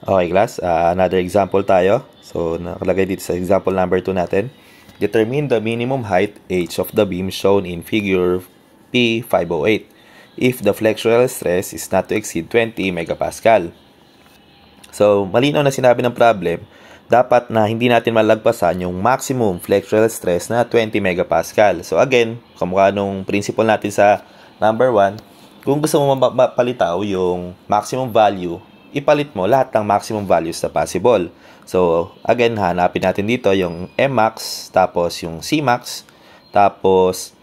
Okay class, another example tayo. So nakalagay dito sa example number 2 natin. Determine the minimum height h of the beam shown in figure P508 if the flexural stress is not to exceed 20 megapascal. So malinaw na sinabi ng problem, dapat na hindi natin malagpasan yung maximum flexural stress na 20 megapascal. So again, kamukha nung principle natin sa number 1, kung gusto mo mapalitaw yung maximum value, ipalit mo lahat ng maximum values na possible. So, again, hanapin natin dito yung Mmax, tapos yung Cmax, tapos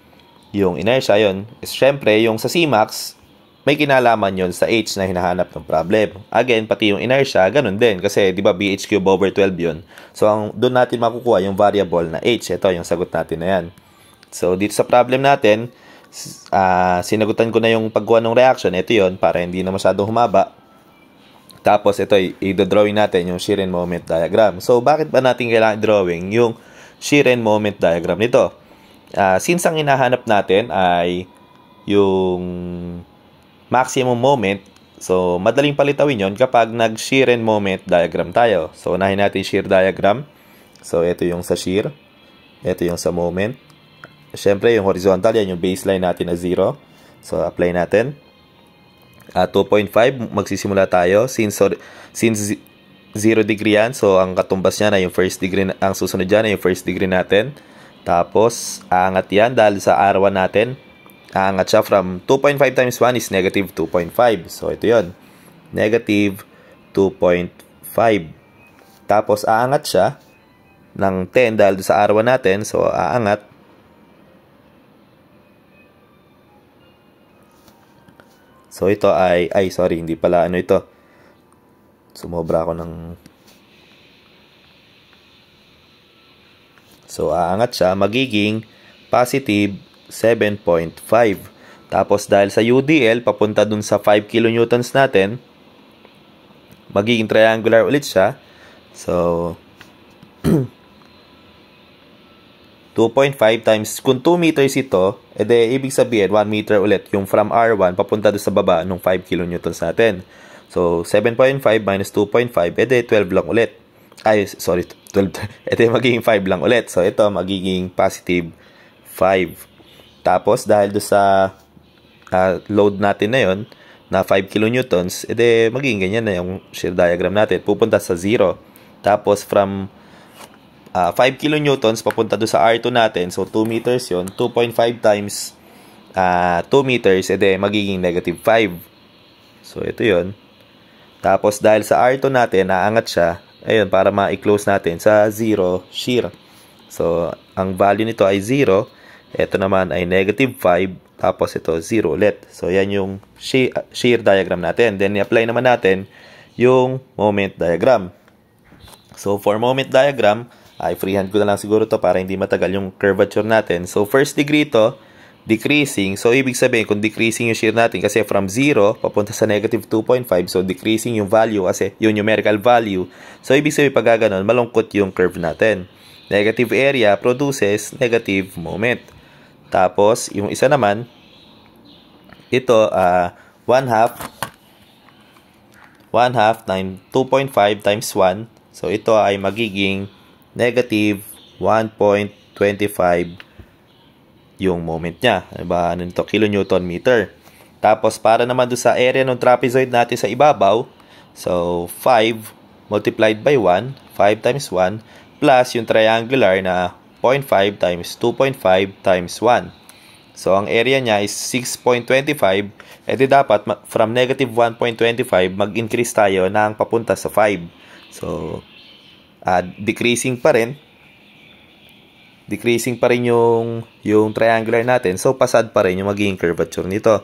yung inertia, yun. Siyempre, yung sa Cmax, may kinalaman yun sa H na hinahanap ng problem. Again, pati yung inertia, ganun din. Kasi, di ba, BH cube over 12 yun. So, doon natin makukuha yung variable na H. Ito, yung sagot natin na yan. So, dito sa problem natin, sinagutan ko na yung pagkuha ng reaction. Ito yun, para hindi na masyadong humaba. Tapos, ito, i-drawing natin yung shear and moment diagram. So, bakit ba natin kailangan drawing yung shear and moment diagram nito? Since ang hinahanap natin ay yung maximum moment, so, madaling palitawin yon kapag nag-shear and moment diagram tayo. So, unahin natin shear diagram. So, ito yung sa shear. Ito yung sa moment. Siyempre, yung horizontal, yan yung baseline natin na 0. So, apply natin. 2.5, magsisimula tayo. Since 0 degree yan, so ang katumbas niya na yung first degree, ang susunod dyan na yung first degree natin. Tapos, aangat yan dahil sa R1 natin. Aangat siya from 2.5 times 1 is negative 2.5. So, ito yon, negative 2.5. Tapos, aangat siya ng 10 dahil sa R1 natin. So, aangat. So, ito sorry, hindi pala ano ito. Sumobra ako ng... So, aangat siya, magiging positive 7.5. Tapos, dahil sa UDL, papunta dun sa 5 kilonewtons natin, magiging triangular ulit siya. So, 2.5 times, kung 2 meters ito, edi ibig sabihin 1 meter ulit yung from R1 papunta doon sa baba nung 5 kilonewtons natin. So 7.5 minus 2.5, edi 12 lang ulit. Sorry, 12. Edi magiging 5 lang ulit. So ito magiging positive 5. Tapos dahil doon sa load natin na yon na 5 kilonewtons, edi magiging ganyan na yung shear diagram natin. Pupunta sa 0. Tapos from 5 kilonewtons papunta doon sa R2 natin. So, 2 meters yon, 2.5 times 2 meters, edi magiging negative 5. So, ito yon. Tapos, dahil sa R2 natin, naangat siya. Ayun, para ma-close natin sa 0 shear. So, ang value nito ay 0. Ito naman ay negative 5. Tapos, ito 0 ulit. So, yan yung shear diagram natin. Then, i-apply naman natin yung moment diagram. So, for moment diagram, freehand ko na lang siguro to para hindi matagal yung curvature natin. So, first degree to, decreasing. So, ibig sabihin, kung decreasing yung shear natin, kasi from 0, papunta sa negative 2.5, so decreasing yung value kasi yung numerical value. So, ibig sabihin, pag gano'n, malungkot yung curve natin. Negative area produces negative moment. Tapos, yung isa naman, ito, 1/2 times 2.5 times 1. So, ito ay magiging negative 1.25 yung moment niya. Diba? Ano nito? Kilonewton meter. Tapos, para naman doon sa area ng trapezoid natin sa ibabaw, so, 5 multiplied by 1, 5 times 1, plus yung triangular na 0.5 times 2.5 times 1. So, ang area niya is 6.25. E di dapat, from negative 1.25, mag-increase tayo ng papunta sa 5. So, decreasing pa rin yung triangular natin. So, pasad pa rin yung magiging curvature nito.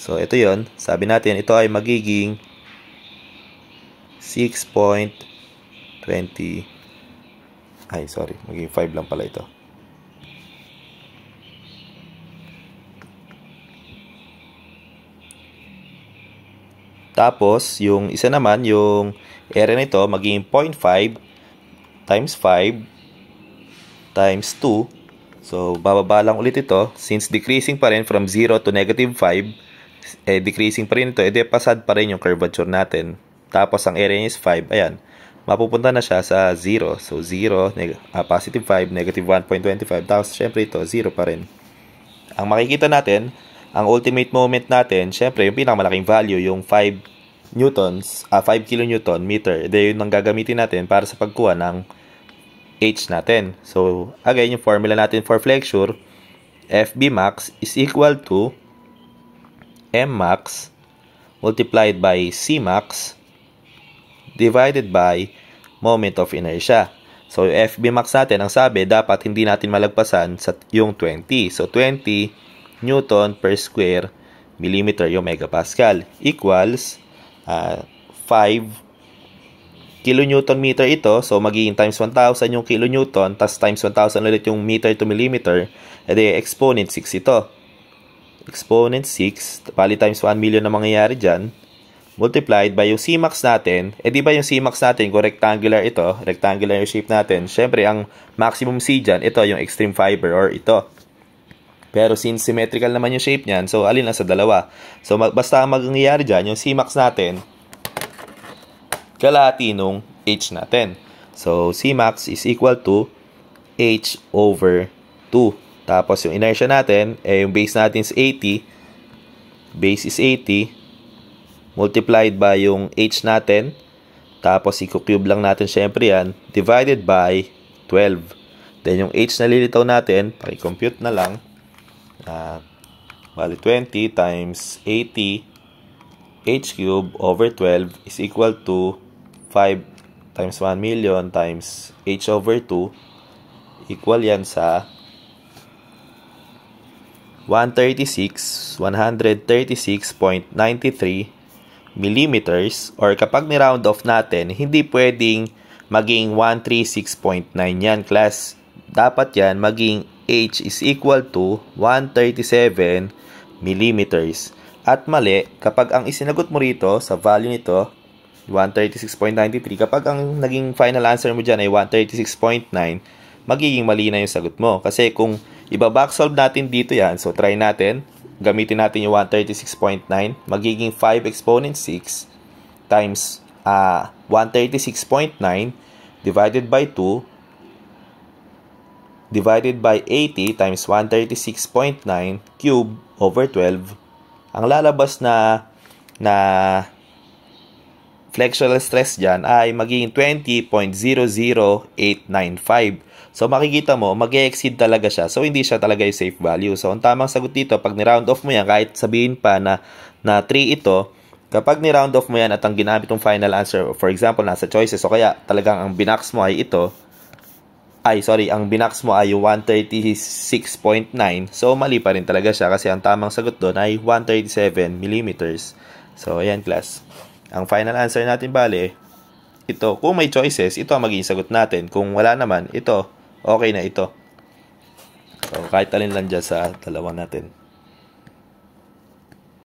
So, ito yon. Sabi natin, ito ay magiging 6.20. Magiging 5 lang pala ito. Tapos, yung isa naman, yung area nito, magiging 0.5 times 5 times 2. So, bababa lang ulit ito. Since decreasing pa rin from 0 to negative 5, decreasing pa rin ito, pasad pa rin yung curvature natin. Tapos, ang area niya is 5. Ayan. Mapupunta na siya sa 0. So, 0, positive 5, negative 1.25. Tapos, syempre ito, 0 pa rin. Ang makikita natin, ang ultimate moment natin, syempre, yung pinakamalaking value, yung 5 newtons, 5 kilonewton meter. Yun ang gagamitin natin para sa pagkuha ng H natin. So, again, yung formula natin for flexure, FB max is equal to M max multiplied by C max divided by moment of inertia. So, yung FB max natin, ang sabi, dapat hindi natin malagpasan sa yung 20. So, 20 Newton per square millimeter yung megapascal equals 5 kilonewton meter ito. So, magiging times 1,000 yung kilonewton, tas times 1,000 ulit yung meter to millimeter. Edi, exponent 6 ito. Exponent 6, bali times 1 million na mangyayari dyan, multiplied by yung Cmax natin. Di ba yung Cmax natin, kung rectangular ito, rectangular yung shape natin, syempre, ang maximum C dyan, ito yung extreme fiber or ito. Pero since symmetrical naman yung shape niyan, so alin lang sa dalawa. So, basta ang mangyayari dyan, yung Cmax natin, kalahati nung H natin. So, Cmax is equal to H over 2. Tapos, yung inertia natin, yung base natin is 80. Base is 80. Multiplied by yung H natin. Tapos, i-cube lang natin syempre yan. Divided by 12. Then, yung H na lilitaw natin, paki-compute na lang. Bali, 20 times 80 H cube over 12 is equal to 5 times 1 million times H over 2 equal yan sa 136.93 millimeters, or kapag ni-round off natin, hindi pwedeng maging 136.9 yan, class. Dapat yan maging H is equal to 137 millimeters. At mali, kapag ang isinagot mo rito sa value nito, 136.93, kapag ang naging final answer mo dyan ay 136.9, magiging mali na yung sagot mo. Kasi kung iba-back solve natin dito yan, so try natin, gamitin natin yung 136.9, magiging 5 exponent 6 times 136.9 divided by 2 divided by 80 times 136.9 cube over 12. Ang lalabas na flexural stress dyan ay magiging 20.00895. So, makikita mo, mag-exceed talaga siya. So, hindi siya talaga yung safe value. So, ang tamang sagot dito, pag ni-round off mo yan, kahit sabihin pa na 3 ito, kapag ni-round off mo yan at ang ginamit ng final answer, for example, nasa choices, o kaya talagang ang binax mo ay ito, ang binax mo ay 136.9. So, mali pa rin talaga siya kasi ang tamang sagot doon ay 137 millimeters. So, ayan, class. Ang final answer natin, bale, ito. Kung may choices, ito ang magiging sagot natin. Kung wala naman, ito. Okay na ito. So, kahit alin lang dyan sa dalawa natin.